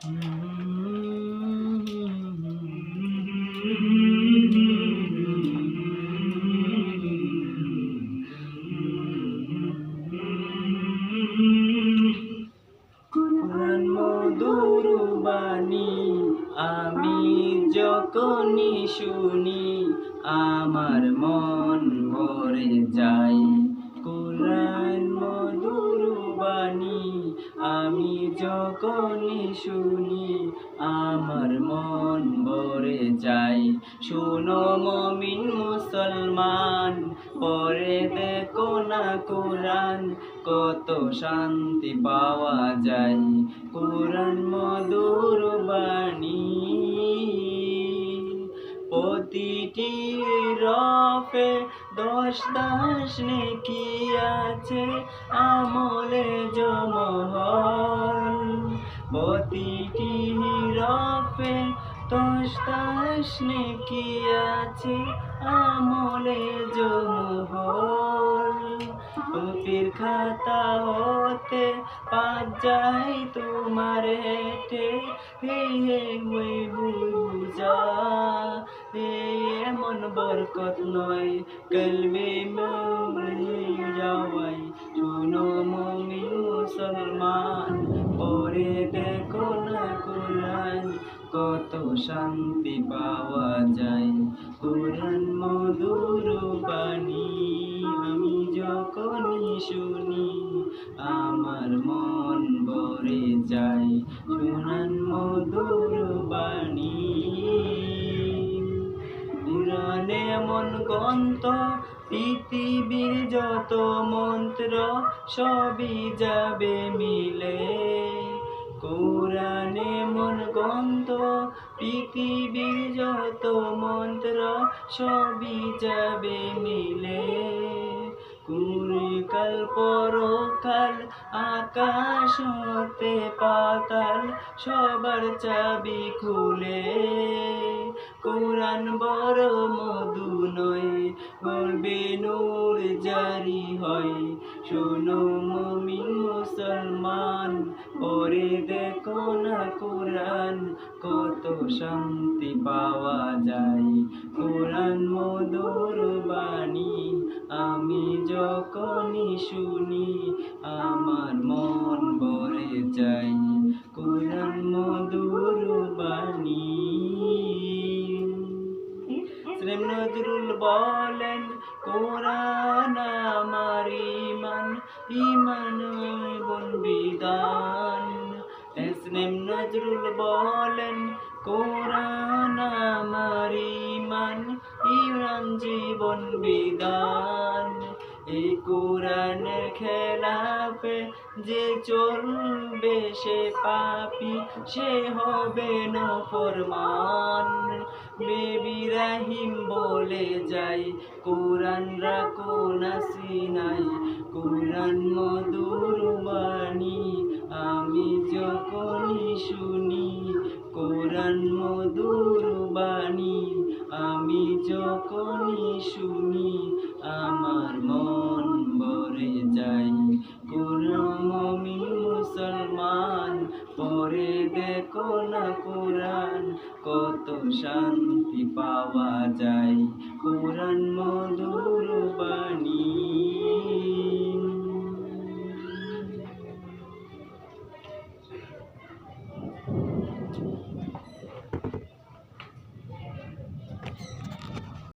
কোরআন মধুর বাণী আমি যখনই শুনি আমার মন ভরে যায়। কোরআন মধুর বাণী আমি যখনই শুনি আমার মন ভরে যায়। শোনো মুমিন মুসলমান, পড়ে দেখো না কোরআন, কত শান্তি পাওয়া যায়। কোরআন মধুর বাণী প্রতিটি রফে 10 নেকি আছে আমলে জমহল। প্রতিটি রফে 10 নেকি আছে আমলে জমহল। কপির খাতা হতে পাপ যায় তোমার হেঁটে, হে বুঝা এমন বরকত নয় কলবে মরে যাওয়াই। শোনো মুমিন মুসলমান, পড়ে দেখো না কোরআন, কত শান্তি পাওয়া যায়। কোরআন মধুর বাণী আমি যখনই শুনি আমার মন ভরে যায়। কোরআন মধুর বাণী কোরআনে এমন গ্রন্থ, পৃথিবীর যত মন্ত্র সবই যাবে মিলে। কোরআনে এমন গ্রন্থ, পৃথিবীর যত মন্ত্র সবই যাবে মিলে। কুড়িকাল পরকাল আকাশ হতে পাতাল সবার চাবি খুলে। কোরআন বড় মধু নয়, বলবে নূর জারি হয়। শোনো মুমিন মুসলমান, পড়ে দেখো না কোরআন, কত শান্তি পাওয়া যায়। কোরআন মধুর বাণী আমি যখনই শুনি আমার মন ভরে যায়। কোরআন মধুর বাণী। নজরুল বলেন কোরআন আমার ইমান, ইমান জীবন বিধান। নজরুল বলেন কোরআন আমার ইমান, ইমান জীবন বিধান। এই কোরআনের খেলাফে যে চলবে সে পাপী, সে হবে নাফরমান। ইব্রাহিম বলে যায় কোরআন রাখো না সিনায়। কোরআন মধুর বাণী আমি যখনই শুনি, কোরআন মধুর বাণী আমি যখনই শুনি আমার মন ভরে যায়। কোরআন মুমিন মুসলমান, পড়ে দেখো না কোরআন, কত শান্তি পাওয়া যায়। কোরআন মধুর বাণী।